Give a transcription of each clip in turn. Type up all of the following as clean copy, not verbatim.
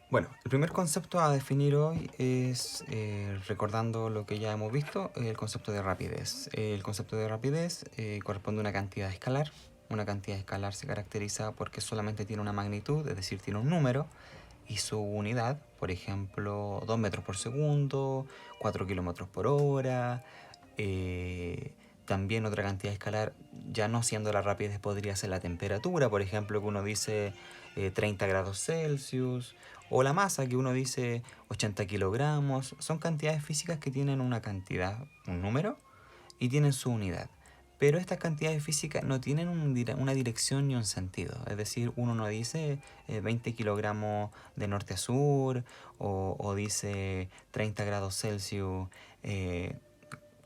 Bueno, el primer concepto a definir hoy es, recordando lo que ya hemos visto, el concepto de rapidez. El concepto de rapidez corresponde a una cantidad escalar. Una cantidad escalar se caracteriza porque solamente tiene una magnitud, es decir, tiene un número, y su unidad, por ejemplo, 2 metros por segundo, 4 kilómetros por hora. eh, También otra cantidad escalar, ya no siendo la rapidez, podría ser la temperatura, por ejemplo, que uno dice 30 grados Celsius, o la masa, que uno dice 80 kilogramos. Son cantidades físicas que tienen una cantidad, un número, y tienen su unidad. Pero estas cantidades físicas no tienen una dirección ni un sentido. Es decir, uno no dice 20 kilogramos de norte a sur, o dice 30 grados Celsius,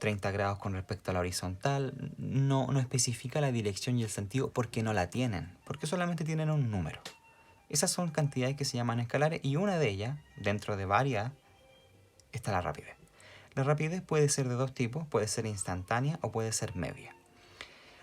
30 grados con respecto a la horizontal. No especifica la dirección y el sentido porque no la tienen, porque solamente tienen un número. Esas son cantidades que se llaman escalares, y una de ellas, dentro de varias, está la rapidez. La rapidez puede ser de dos tipos, puede ser instantánea o puede ser media.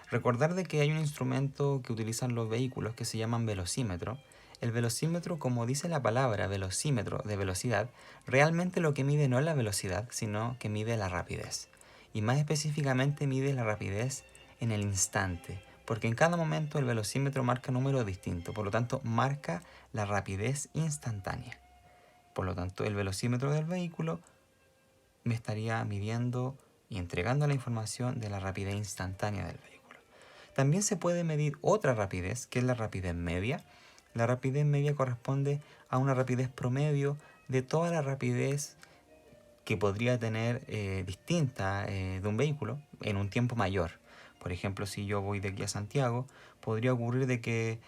Recordar de que hay un instrumento que utilizan los vehículos que se llaman velocímetro. El velocímetro, como dice la palabra velocímetro de velocidad, realmente lo que mide no es la velocidad, sino que mide la rapidez. Y más específicamente mide la rapidez en el instante, porque en cada momento el velocímetro marca números distintos, por lo tanto marca la rapidez instantánea. Por lo tanto, el velocímetro del vehículo me estaría midiendo y entregando la información de la rapidez instantánea del vehículo. También se puede medir otra rapidez, que es la rapidez media. La rapidez media corresponde a una rapidez promedio de toda la rapidez que podría tener distinta de un vehículo en un tiempo mayor. Por ejemplo, si yo voy de aquí a Santiago, podría ocurrir de que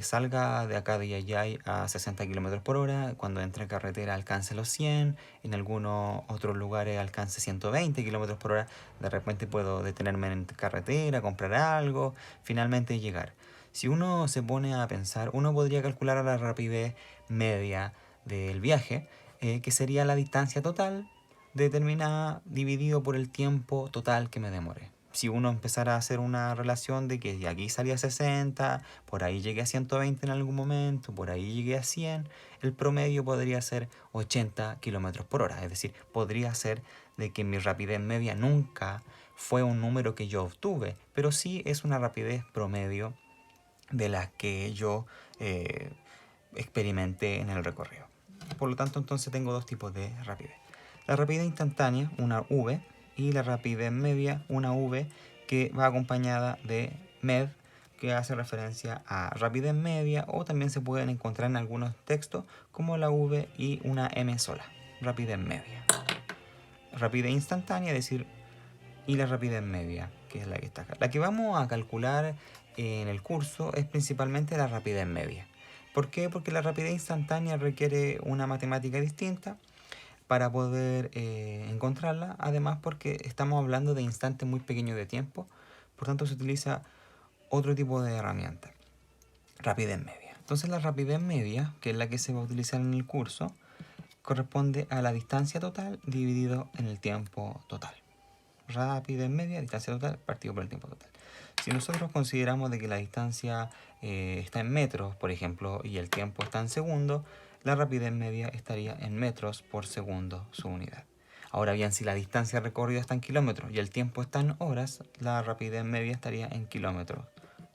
salga de acá de Yayay a 60 km por hora, cuando entre a carretera alcance los 100, en algunos otros lugares alcance 120 km por hora, de repente puedo detenerme en carretera, comprar algo, finalmente llegar. Si uno se pone a pensar, uno podría calcular la rapidez media del viaje, que sería la distancia total determinada dividido por el tiempo total que me demore. Si uno empezara a hacer una relación de que de aquí salía a 60, por ahí llegué a 120 en algún momento, por ahí llegué a 100, el promedio podría ser 80 kilómetros por hora. Es decir, podría ser de que mi rapidez media nunca fue un número que yo obtuve, pero sí es una rapidez promedio de las que yo experimenté en el recorrido. Por lo tanto, entonces tengo dos tipos de rapidez. La rapidez instantánea, una V, y la rapidez media, una V, que va acompañada de MED, que hace referencia a rapidez media, o también se pueden encontrar en algunos textos como la V y una M sola, rapidez media. Rapidez instantánea, es decir, y la rapidez media, que es la que está acá. La que vamos a calcular en el curso es principalmente la rapidez media. ¿Por qué? Porque la rapidez instantánea requiere una matemática distinta para poder encontrarla. Además, porque estamos hablando de instantes muy pequeños de tiempo, por tanto se utiliza otro tipo de herramienta. Rapidez media. Entonces la rapidez media, que es la que se va a utilizar en el curso, corresponde a la distancia total dividido en el tiempo total. Rapidez media, distancia total, partido por el tiempo total. Si nosotros consideramos de que la distancia está en metros, por ejemplo, y el tiempo está en segundos, la rapidez media estaría en metros por segundo su unidad. Ahora bien, si la distancia recorrida está en kilómetros y el tiempo está en horas, la rapidez media estaría en kilómetros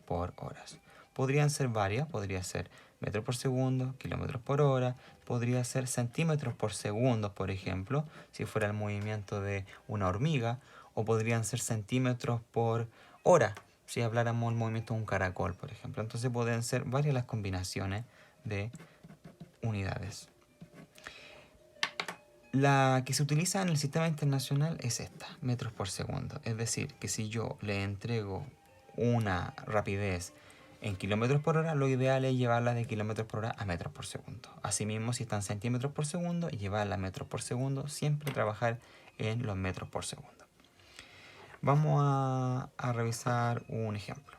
por horas. Podrían ser varias, podría ser metros por segundo, kilómetros por hora, podría ser centímetros por segundo, por ejemplo, si fuera el movimiento de una hormiga, o podrían ser centímetros por hora, si habláramos del movimiento de un caracol, por ejemplo. Entonces pueden ser varias las combinaciones de unidades. La que se utiliza en el sistema internacional es esta, metros por segundo. Es decir, que si yo le entrego una rapidez en kilómetros por hora, lo ideal es llevarla de kilómetros por hora a metros por segundo. Asimismo, si está en centímetros por segundo, llevarla a metros por segundo, siempre trabajar en los metros por segundo. Vamos a revisar un ejemplo.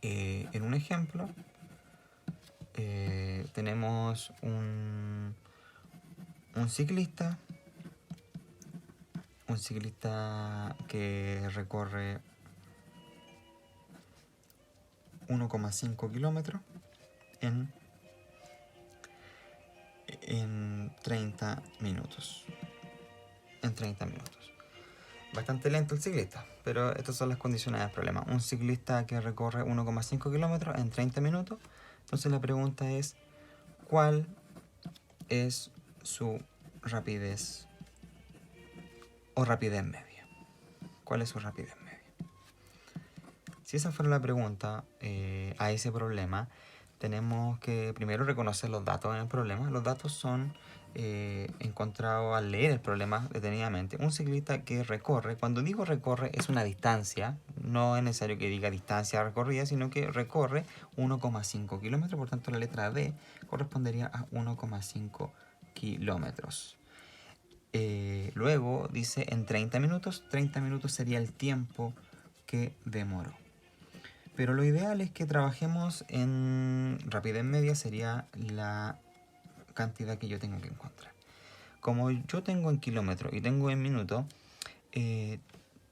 En un ejemplo tenemos un ciclista que recorre 1,5 kilómetros en en 30 minutos. En 30 minutos. Bastante lento el ciclista, pero estas son las condiciones del problema. Un ciclista que recorre 1,5 kilómetros en 30 minutos. Entonces la pregunta es, ¿cuál es su rapidez o rapidez media? ¿Cuál es su rapidez media? Si esa fuera la pregunta a ese problema, tenemos que primero reconocer los datos en el problema. Los datos son encontrados al leer el problema detenidamente. Un ciclista que recorre, cuando digo recorre, es una distancia, no es necesario que diga distancia recorrida, sino que recorre 1,5 kilómetros, por tanto la letra D correspondería a 1,5 kilómetros. Luego dice en 30 minutos sería el tiempo que demoró. Pero lo ideal es que trabajemos en rapidez media, sería la cantidad que yo tengo que encontrar. Como yo tengo en kilómetros y tengo en minutos,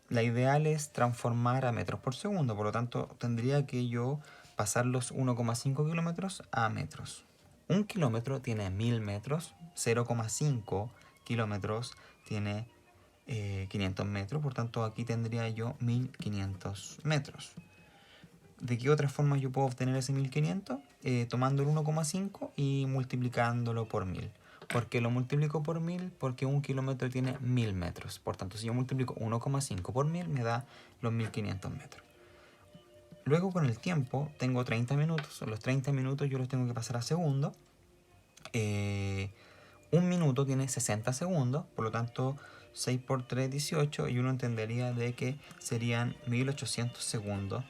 la ideal es transformar a metros por segundo. Por lo tanto, tendría que yo pasar los 1,5 kilómetros a metros. Un kilómetro tiene 1000 metros, 0,5 kilómetros tiene 500 metros, por tanto aquí tendría yo 1500 metros. ¿De qué otra forma yo puedo obtener ese 1500? Tomando el 1,5 y multiplicándolo por 1000. ¿Por qué lo multiplico por 1000? Porque un kilómetro tiene 1000 metros. Por tanto, si yo multiplico 1,5 por 1000, me da los 1500 metros. Luego, con el tiempo, tengo 30 minutos. Los 30 minutos yo los tengo que pasar a segundos. Un minuto tiene 60 segundos. Por lo tanto, 6 por 3, 18. Y uno entendería de que serían 1800 segundos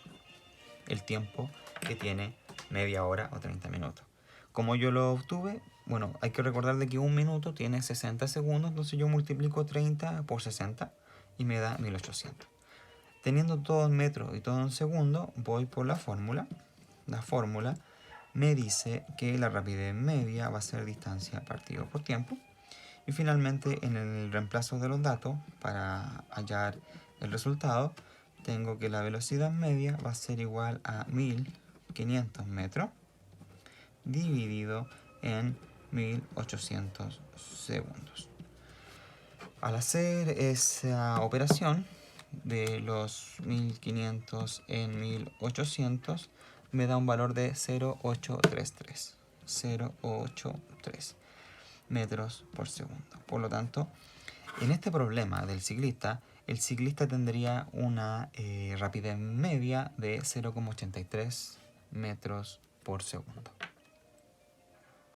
el tiempo que tiene media hora o 30 minutos. Como yo lo obtuve, bueno, hay que recordar de que un minuto tiene 60 segundos, entonces yo multiplico 30 por 60 y me da 1800. Teniendo todo en metros y todo en segundos, voy por la fórmula. La fórmula me dice que la rapidez media va a ser distancia partido por tiempo. Y finalmente, en el reemplazo de los datos, para hallar el resultado, tengo que la velocidad media va a ser igual a 1500 metros dividido en 1800 segundos. Al hacer esa operación de los 1500 en 1800 me da un valor de 0,833 metros por segundo. Por lo tanto, en este problema del ciclista, el ciclista tendría una rapidez media de 0,83 metros por segundo.